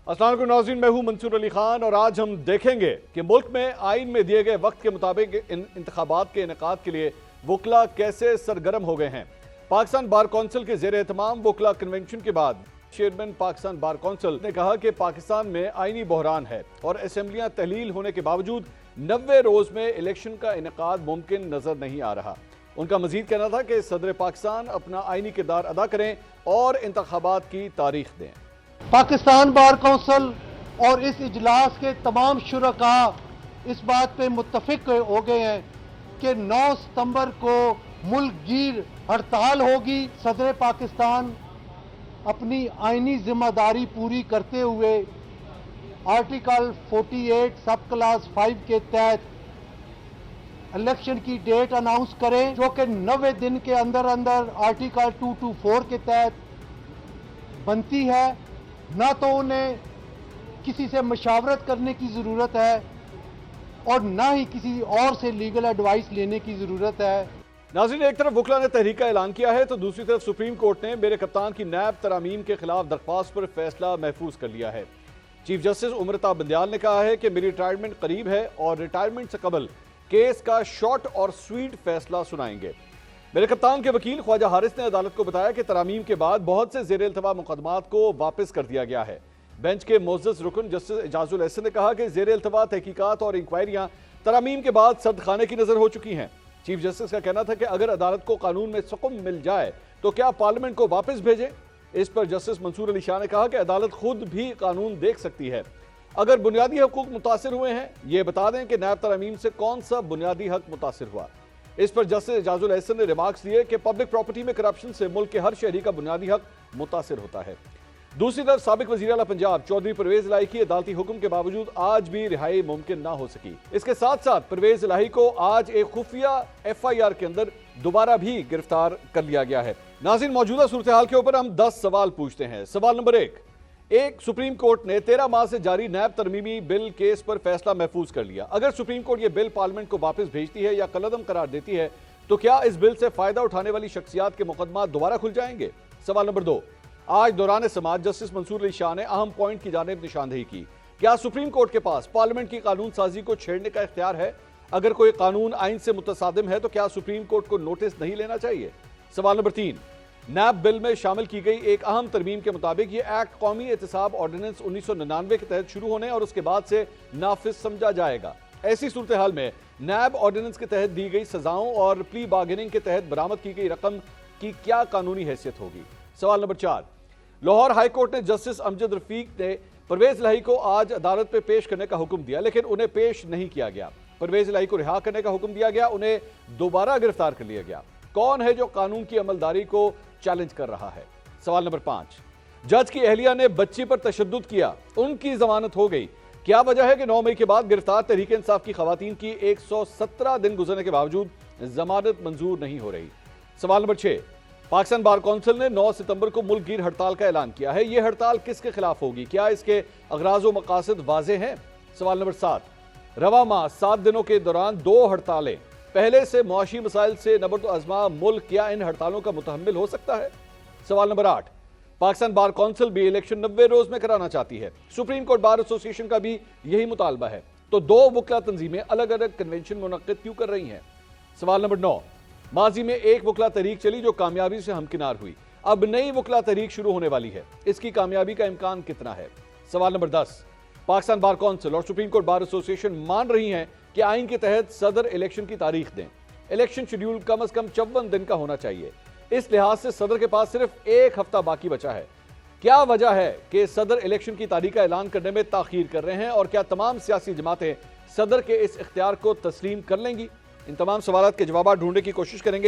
अस्सलाम वालेकुम नाज़रीन, मैं हूं मंसूर अली खान और आज हम देखेंगे कि मुल्क में आइन में दिए गए वक्त के मुताबिक इंतखाबात के इनेकाद के लिए वकला कैसे सरगर्म हो गए हैं। पाकिस्तान बार कौंसिल के ज़ेर एहतमाम वकला कन्वेंशन के बाद चेयरमैन पाकिस्तान बार कौंसिल ने कहा कि पाकिस्तान में आइनी बहरान है और असम्बलियाँ तहलील होने के बावजूद 90 रोज में इलेक्शन का इनेकाद मुमकिन नजर नहीं आ रहा। उनका मजीद कहना था कि सदर पाकिस्तान अपना आइनी किरदार अदा करें और इंतखाबात की तारीख दें। पाकिस्तान बार कौंसिल और इस इजलास के तमाम शुरका इस बात पे मुत्तफिक हो गए हैं कि 9 सितंबर को मुल्क गिर हड़ताल होगी। सदर पाकिस्तान अपनी आइनी जिम्मेदारी पूरी करते हुए आर्टिकल 48 सब क्लास 5 के तहत इलेक्शन की डेट अनाउंस करें, जो कि 90 दिन के अंदर अंदर आर्टिकल 224 के तहत बनती है। ना तो उन्हें किसी से मशावरत करने की ज़रूरत है और ना ही किसी और से लीगल एडवाइस लेने की ज़रूरत है। नाज़रीन, एक तरफ वकला ने तहरीक का ऐलान किया है तो दूसरी तरफ सुप्रीम कोर्ट ने मेरे कप्तान की नैब तरामीम के खिलाफ दरख्वास्त पर फैसला महफूज कर लिया है। चीफ जस्टिस उमरता बंदयाल ने कहा है कि मेरी रिटायरमेंट करीब है और रिटायरमेंट से कबल केस का शॉर्ट और स्वीट फैसला सुनाएंगे। मेरे कप्तान के वकील ख्वाजा हारिस ने अदालत को बताया कि तरामीम के बाद बहुत से ज़ेर इल्तवा मुकदमात को वापस कर दिया गया है। बेंच के मोअज़्ज़ज़ रुकन जस्टिस एजाजुल एहसन ने कहा कि ज़ेर इल्तवा तहकीकात और इंक्वायरियां तरामीम के बाद सद खाने की नजर हो चुकी हैं। चीफ जस्टिस का कहना था कि अगर अदालत को कानून में सुकून मिल जाए तो क्या पार्लियामेंट को वापस भेजें। इस पर जस्टिस मंसूर अली शाह ने कहा कि अदालत खुद भी कानून देख सकती है। अगर बुनियादी हकूक मुतासिर हुए हैं, ये बता दें कि नैब तरामीम से कौन सा बुनियादी हक मुतासिर हुआ। इस पर जस्टिस एजाजुल एहसन ने रिमार्क्स दिए कि पब्लिक प्रॉपर्टी में करप्शन से मुल्क के हर शहरी का बुनियादी हक मुतासिर होता है। दूसरी तरफ साबिक वज़ीर आला पंजाब चौधरी परवेज इलाही की अदालती हुक्म के बावजूद आज भी रिहाई मुमकिन ना हो सकी। इसके साथ साथ परवेज इलाही को आज एक खुफिया FIR के अंदर दोबारा भी गिरफ्तार कर लिया गया है। नाज़रीन, मौजूदा सूरत हाल के ऊपर हम 10 सवाल पूछते हैं। सवाल नंबर 1, सुप्रीम कोर्ट ने 13 माह से जारी नैब तरमीमी बिल केस पर फैसला महफूज कर लिया। अगर सुप्रीम कोर्ट ये बिल पार्लियामेंट को वापस भेजती है या कलअदम करार देती है तो क्या इस बिल से फायदा उठाने वाली शख्सियात के मुकदमा दोबारा खुल जाएंगे। सवाल नंबर 2, आज दौरान समाअत जस्टिस मंसूर अली शाह ने अहम पॉइंट की जानिब निशानदेही की। क्या सुप्रीम कोर्ट के पास पार्लियामेंट की कानून साजी को छेड़ने का इख्तियार है। अगर कोई कानून आइन से मुतसादिम है तो क्या सुप्रीम कोर्ट को नोटिस नहीं लेना चाहिए। सवाल नंबर 3, नैब बिल में शामिल की गई एक अहम तरमीम के मुताबिक ये एक्ट कौमी एहतसाब ऑर्डिनेंस 1999 के तहत शुरू होने और उसके बाद से नाफिज समझा जाएगा। ऐसी सूरत हाल में नैब ऑर्डिनेंस के तहत दी गई सजाओं और प्ली बार्गेनिंग के तहत बरामद की गई रकम की क्या कानूनी हैसियत होगी। सवाल नंबर 4, लाहौर हाई कोर्ट ने जस्टिस अमजद रफीक ने परवेज इलाही को आज अदालत में पेश करने का हुक्म दिया, लेकिन उन्हें पेश नहीं किया गया। परवेज इलाही को रिहा करने का हुक्म दिया गया, उन्हें दोबारा गिरफ्तार कर लिया गया। कौन है जो कानून की अमलदारी को चैलेंज कर रहा है। सवाल नंबर 5, जज की अहलिया ने बच्ची पर तशद्दुद किया, उनकी जमानत हो गई। क्या वजह है कि 9 मई के बाद गिरफ्तार तहरीक इंसाफ की खवातीन की 117 दिन गुजरने के बावजूद जमानत मंजूर नहीं हो रही। सवाल नंबर 6, पाकिस्तान बार कौंसिल ने 9 सितंबर को मुल्क गिर हड़ताल का ऐलान किया है। यह हड़ताल किसके खिलाफ होगी, क्या इसके अगराज व मकासद वाज़ेह हैं। सवाल नंबर 7, रवा माह 7 दिनों के दौरान 2 हड़तालें, पहले से मुआशी मसाइल से नबर्द आजमा मुल्क क्या इन हड़तालों का मुतहम्मिल हो सकता है। सवाल नंबर 8, पाकिस्तान बार कौंसिल भी इलेक्शन 90 रोज में कराना चाहती है। सुप्रीम कोर्ट बार एसोसिएशन का भी यही मुतालबा है, तो 2 वकला तंजीमें अलग अलग कन्वेंशन मुनक्किद क्यों कर रही हैं। सवाल नंबर 9, माजी में एक वकला तहरीक चली जो कामयाबी से हमकिनार हुई, अब नई वकला तहरीक शुरू होने वाली है, इसकी कामयाबी का इम्कान कितना है। सवाल नंबर 10, पाकिस्तान बार कौंसिल और सुप्रीम कोर्ट बार एसोसिएशन मान रही हैं कि आइन के तहत सदर इलेक्शन की तारीख दें। इलेक्शन शेड्यूल कम से कम 54 दिन का होना चाहिए। इस लिहाज से सदर के पास सिर्फ 1 हफ्ता बाकी बचा है। क्या वजह है कि सदर इलेक्शन की तारीख का ऐलान करने में ताखीर कर रहे हैं और क्या तमाम सियासी जमातें सदर के इस इख्तियार को तस्लीम कर लेंगी। इन तमाम सवालों के जवाब ढूंढने की कोशिश करेंगे।